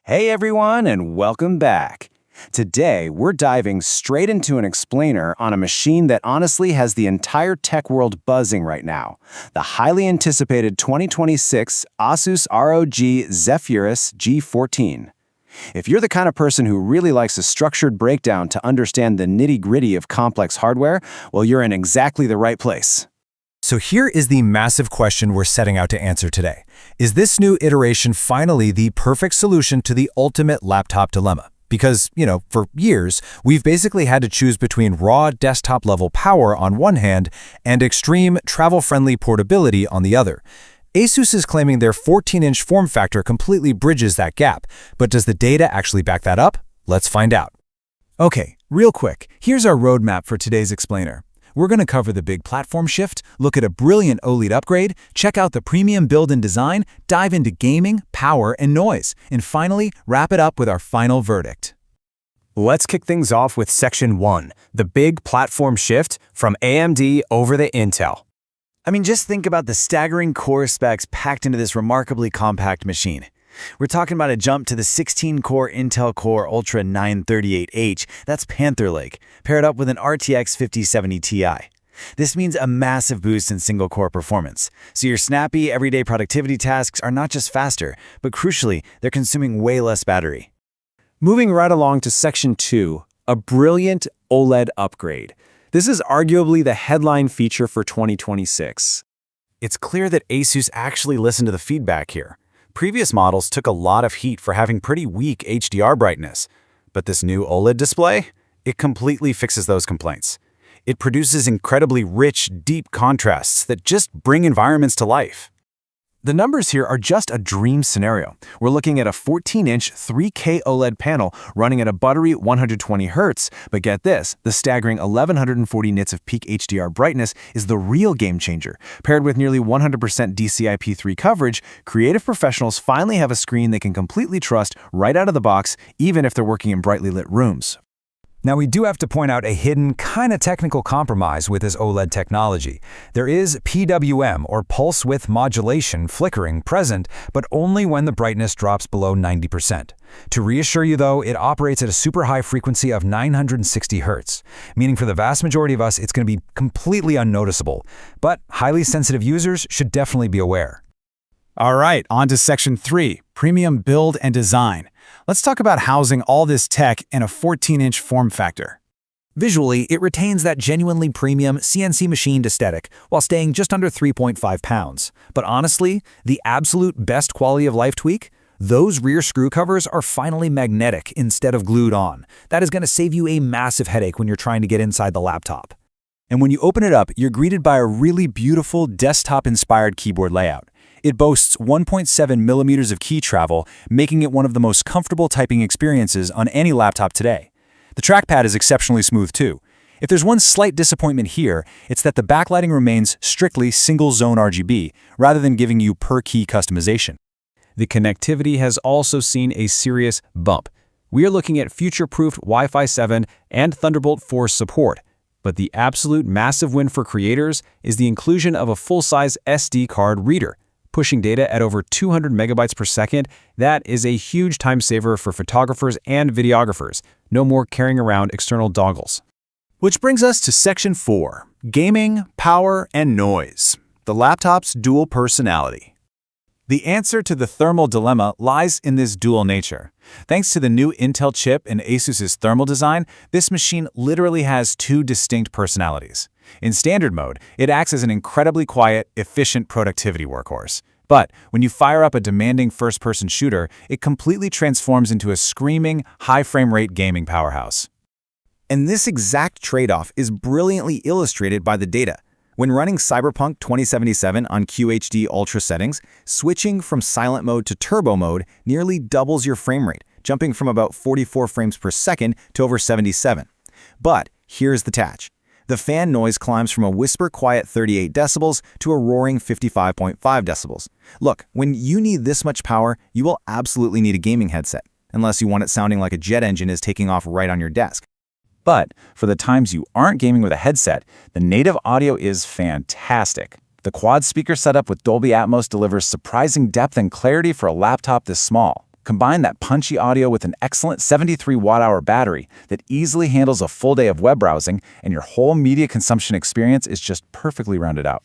Hey everyone, and welcome back. Today, we're diving straight into an explainer on a machine that honestly has the entire tech world buzzing right now, the highly anticipated 2026 Asus ROG Zephyrus G14. If you're the kind of person who really likes a structured breakdown to understand the nitty-gritty of complex hardware, well, you're in exactly the right place. So here is the massive question we're setting out to answer today. Is this new iteration finally the perfect solution to the ultimate laptop dilemma? Because, for years, we've basically had to choose between raw desktop-level power on one hand and extreme travel-friendly portability on the other. Asus is claiming their 14-inch form factor completely bridges that gap, but does the data actually back that up? Let's find out. Okay, real quick, here's our roadmap for today's explainer. We're going to cover the big platform shift, look at a brilliant OLED upgrade, check out the premium build and design, dive into gaming, power, and noise, and finally, wrap it up with our final verdict. Let's kick things off with Section 1, the big platform shift from AMD over the Intel. Just think about the staggering core specs packed into this remarkably compact machine. We're talking about a jump to the 16-core Intel Core Ultra 938H, that's Panther Lake, paired up with an RTX 5070 Ti. This means a massive boost in single-core performance, so your snappy, everyday productivity tasks are not just faster, but crucially, they're consuming way less battery. Moving right along to Section 2, a brilliant OLED upgrade. This is arguably the headline feature for 2026. It's clear that Asus actually listened to the feedback here. Previous models took a lot of heat for having pretty weak HDR brightness, but this new OLED display, it completely fixes those complaints. It produces incredibly rich, deep contrasts that just bring environments to life. The numbers here are just a dream scenario. We're looking at a 14-inch 3K OLED panel running at a buttery 120 Hz, but get this, the staggering 1140 nits of peak HDR brightness is the real game changer. Paired with nearly 100% DCI-P3 coverage, creative professionals finally have a screen they can completely trust right out of the box, even if they're working in brightly lit rooms. Now, we do have to point out a hidden, kind of technical compromise with this OLED technology. There is PWM, or pulse width modulation, flickering present, but only when the brightness drops below 90%. To reassure you, though, it operates at a super high frequency of 960 Hz, meaning for the vast majority of us, it's going to be completely unnoticeable. But highly sensitive users should definitely be aware. All right, on to Section 3, Premium Build and Design. Let's talk about housing all this tech in a 14-inch form factor. Visually, it retains that genuinely premium CNC machined aesthetic while staying just under 3.5 pounds. But honestly, the absolute best quality of life tweak? Those rear screw covers are finally magnetic instead of glued on. That is going to save you a massive headache when you're trying to get inside the laptop. And when you open it up, you're greeted by a really beautiful desktop-inspired keyboard layout. It boasts 1.7 millimeters of key travel, making it one of the most comfortable typing experiences on any laptop today. The trackpad is exceptionally smooth too. If there's one slight disappointment here, it's that the backlighting remains strictly single-zone RGB, rather than giving you per-key customization. The connectivity has also seen a serious bump. We are looking at future-proofed Wi-Fi 7 and Thunderbolt 4 support. But the absolute massive win for creators is the inclusion of a full-size SD card reader. Pushing data at over 200 megabytes per second, that is a huge time saver for photographers and videographers. No more carrying around external dongles. Which brings us to Section 4, Gaming, Power, and Noise. The laptop's dual personality. The answer to the thermal dilemma lies in this dual nature. Thanks to the new Intel chip and Asus's thermal design, this machine literally has two distinct personalities. In standard mode, it acts as an incredibly quiet, efficient productivity workhorse. But when you fire up a demanding first-person shooter, it completely transforms into a screaming, high-frame-rate gaming powerhouse. And this exact trade-off is brilliantly illustrated by the data. When running Cyberpunk 2077 on QHD Ultra settings, switching from silent mode to turbo mode nearly doubles your frame rate, jumping from about 44 frames per second to over 77. But here's the catch. The fan noise climbs from a whisper-quiet 38 decibels to a roaring 55.5 decibels. Look, when you need this much power, you will absolutely need a gaming headset, unless you want it sounding like a jet engine is taking off right on your desk. But for the times you aren't gaming with a headset, the native audio is fantastic. The quad speaker setup with Dolby Atmos delivers surprising depth and clarity for a laptop this small. Combine that punchy audio with an excellent 73 watt-hour battery that easily handles a full day of web browsing, and your whole media consumption experience is just perfectly rounded out.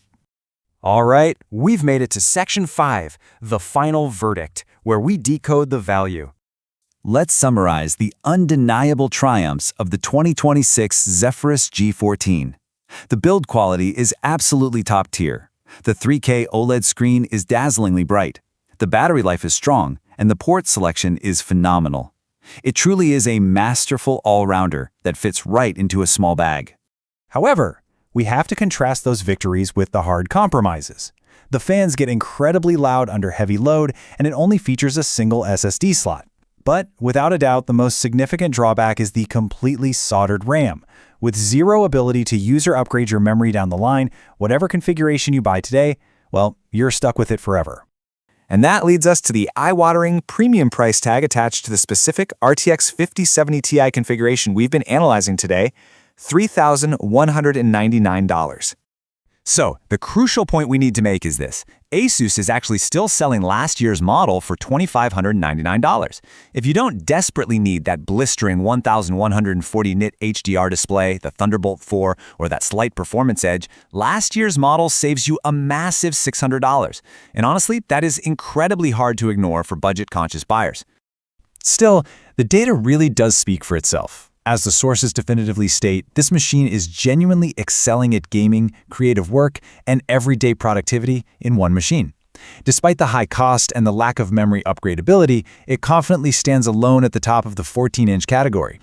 All right, we've made it to Section 5, the final verdict, where we decode the value. Let's summarize the undeniable triumphs of the 2026 Zephyrus G14. The build quality is absolutely top tier. The 3K OLED screen is dazzlingly bright. The battery life is strong, and the port selection is phenomenal. It truly is a masterful all-rounder that fits right into a small bag. However, we have to contrast those victories with the hard compromises. The fans get incredibly loud under heavy load, and it only features a single SSD slot. But without a doubt, the most significant drawback is the completely soldered RAM. With zero ability to use or upgrade your memory down the line, whatever configuration you buy today, well, you're stuck with it forever. And that leads us to the eye-watering premium price tag attached to the specific RTX 5070 Ti configuration we've been analyzing today, $3,199. So, the crucial point we need to make is this. Asus is actually still selling last year's model for $2,599. If you don't desperately need that blistering 1,140 nit HDR display, the Thunderbolt 4, or that slight performance edge, last year's model saves you a massive $600. And honestly, that is incredibly hard to ignore for budget-conscious buyers. Still, the data really does speak for itself. As the sources definitively state, this machine is genuinely excelling at gaming, creative work, and everyday productivity in one machine. Despite the high cost and the lack of memory upgradability, it confidently stands alone at the top of the 14-inch category.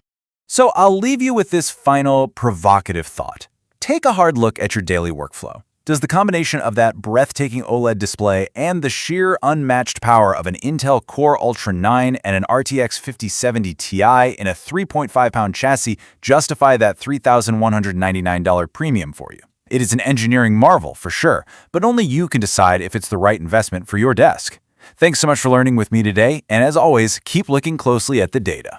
So I'll leave you with this final provocative thought. Take a hard look at your daily workflow. Does the combination of that breathtaking OLED display and the sheer unmatched power of an Intel Core Ultra 9 and an RTX 5070 Ti in a 3.5-pound chassis justify that $3,199 premium for you? It is an engineering marvel, for sure, but only you can decide if it's the right investment for your desk. Thanks so much for learning with me today, and as always, keep looking closely at the data.